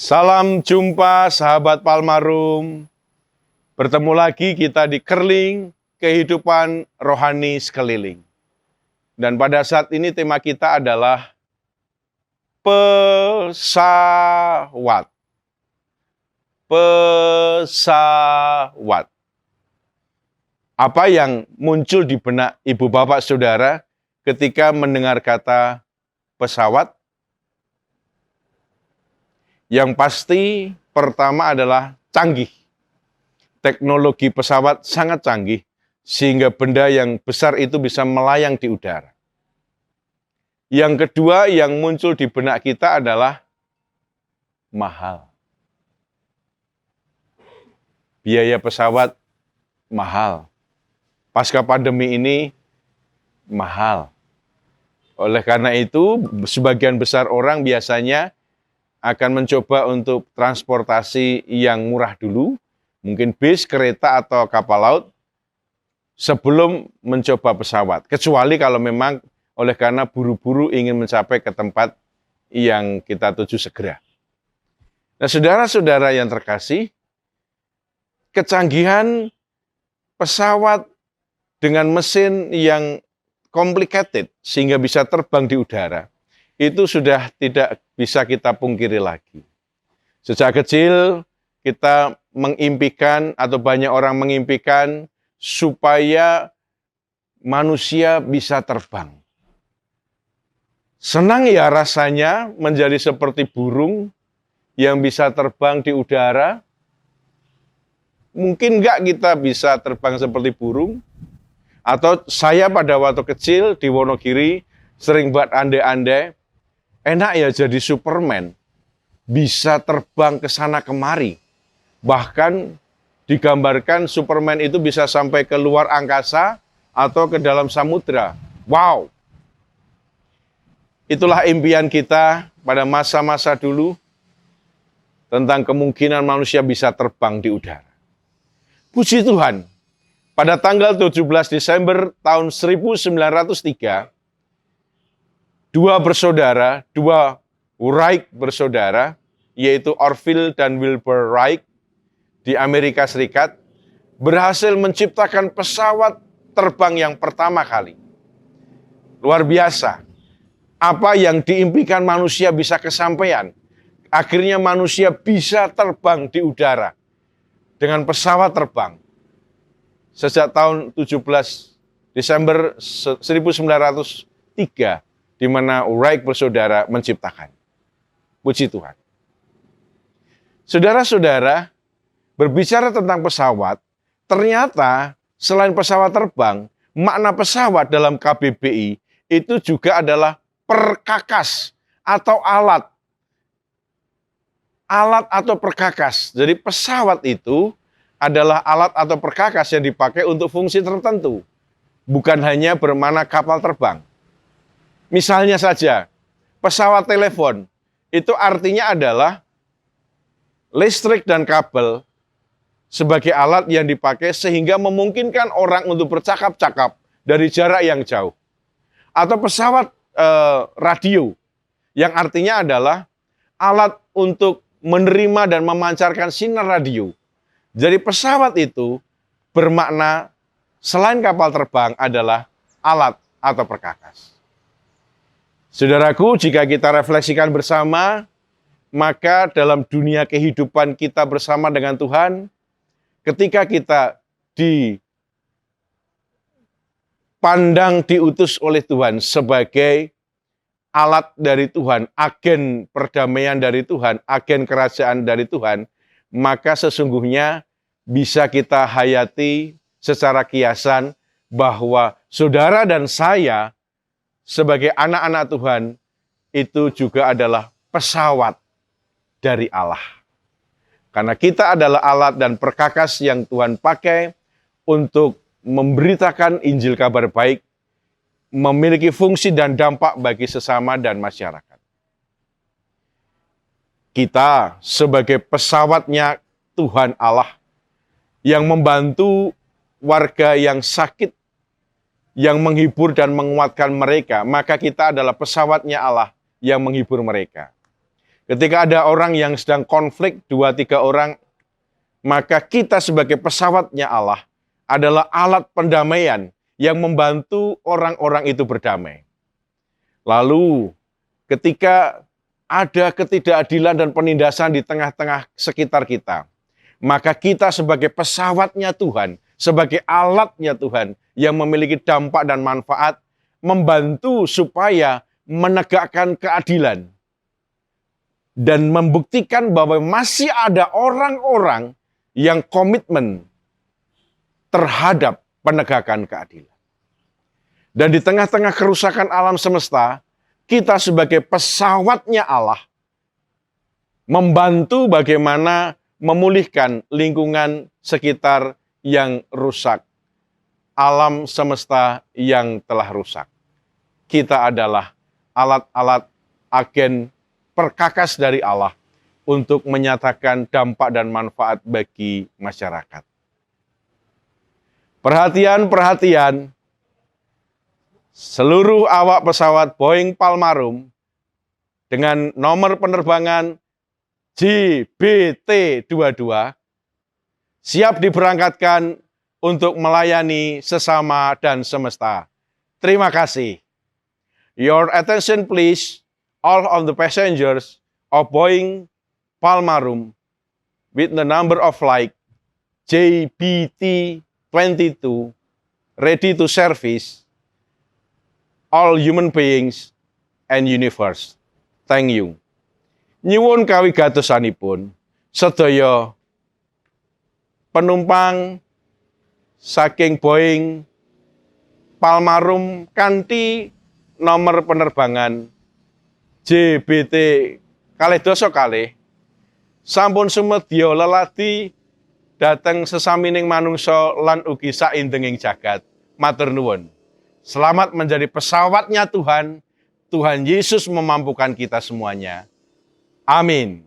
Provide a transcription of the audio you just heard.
Salam jumpa sahabat Palmarum. Bertemu lagi kita di Kerling Kehidupan Rohani Sekeliling. Dan pada saat ini tema kita adalah pesawat. Pesawat. Apa yang muncul di benak ibu bapak saudara ketika mendengar kata pesawat? Yang pasti pertama adalah canggih. Teknologi pesawat sangat canggih sehingga benda yang besar itu bisa melayang di udara. Yang kedua yang muncul di benak kita adalah mahal. Biaya pesawat mahal. Pasca pandemi ini mahal. Oleh karena itu, sebagian besar orang biasanya akan mencoba untuk transportasi yang murah dulu, mungkin bis, kereta, atau kapal laut, sebelum mencoba pesawat. Kecuali kalau memang oleh karena buru-buru ingin mencapai ke tempat yang kita tuju segera. Nah, saudara-saudara yang terkasih, kecanggihan pesawat dengan mesin yang complicated sehingga bisa terbang di udara, itu sudah tidak bisa kita pungkiri lagi. Sejak kecil kita mengimpikan atau banyak orang mengimpikan supaya manusia bisa terbang. Senang ya rasanya menjadi seperti burung yang bisa terbang di udara. Mungkin enggak kita bisa terbang seperti burung? Atau saya pada waktu kecil di Wonogiri sering buat andai-andai, enak ya jadi Superman, bisa terbang ke sana kemari. Bahkan digambarkan Superman itu bisa sampai ke luar angkasa atau ke dalam samudra. Wow! Itulah impian kita pada masa-masa dulu tentang kemungkinan manusia bisa terbang di udara. Puji Tuhan, pada tanggal 17 Desember tahun 1903, dua Wright bersaudara, yaitu Orville dan Wilbur Wright di Amerika Serikat, berhasil menciptakan pesawat terbang yang pertama kali. Luar biasa. Apa yang diimpikan manusia bisa kesampaian. Akhirnya manusia bisa terbang di udara dengan pesawat terbang. Sejak tahun 17 Desember 1903, di mana Wright bersaudara menciptakan. Puji Tuhan. Saudara-saudara, berbicara tentang pesawat, ternyata selain pesawat terbang, makna pesawat dalam KBBI itu juga adalah perkakas atau alat. Alat atau perkakas. Jadi pesawat itu adalah alat atau perkakas yang dipakai untuk fungsi tertentu. Bukan hanya bermakna kapal terbang. Misalnya saja, pesawat telepon, itu artinya adalah listrik dan kabel sebagai alat yang dipakai sehingga memungkinkan orang untuk bercakap-cakap dari jarak yang jauh. Atau pesawat radio, yang artinya adalah alat untuk menerima dan memancarkan sinar radio. Jadi pesawat itu bermakna selain kapal terbang adalah alat atau perkakas. Saudaraku, jika kita refleksikan bersama, maka dalam dunia kehidupan kita bersama dengan Tuhan, ketika kita dipandang, diutus oleh Tuhan sebagai alat dari Tuhan, agen perdamaian dari Tuhan, agen kerajaan dari Tuhan, maka sesungguhnya bisa kita hayati secara kiasan bahwa saudara dan saya sebagai anak-anak Tuhan itu juga adalah pesawat dari Allah. Karena kita adalah alat dan perkakas yang Tuhan pakai untuk memberitakan Injil kabar baik, memiliki fungsi dan dampak bagi sesama dan masyarakat. Kita sebagai pesawatnya Tuhan Allah yang membantu warga yang sakit, yang menghibur dan menguatkan mereka, maka kita adalah pesawatnya Allah yang menghibur mereka. Ketika ada orang yang sedang konflik, 2-3 orang, maka kita sebagai pesawatnya Allah adalah alat pendamaian yang membantu orang-orang itu berdamai. Lalu ketika ada ketidakadilan dan penindasan di tengah-tengah sekitar kita, maka kita sebagai pesawatnya Tuhan, sebagai alatnya Tuhan yang memiliki dampak dan manfaat, membantu supaya menegakkan keadilan dan membuktikan bahwa masih ada orang-orang yang komitmen terhadap penegakan keadilan. Dan di tengah-tengah kerusakan alam semesta, kita sebagai pesawatnya Allah membantu bagaimana memulihkan lingkungan sekitar yang rusak, alam semesta yang telah rusak. Kita adalah alat-alat agen perkakas dari Allah untuk menyatakan dampak dan manfaat bagi masyarakat. Perhatian, seluruh awak pesawat Boeing Palmarum dengan nomor penerbangan JBT22 siap diberangkatkan untuk melayani sesama dan semesta. Terima kasih. Your attention please, all of the passengers of Boeing Palmarum with the number of flight JBT22 ready to service all human beings and universe. Thank you. Nyuwun kawigatosanipun sedaya penumpang saking Boeing Palmarum kanthi nomor penerbangan JBT kalih sampun sumedya leladi dhateng sesamining manungsa lan ugi saindenging jagat. Matur nuwun. Selamat menjadi pesawatnya Tuhan. Tuhan Yesus memampukan kita semuanya. Amin.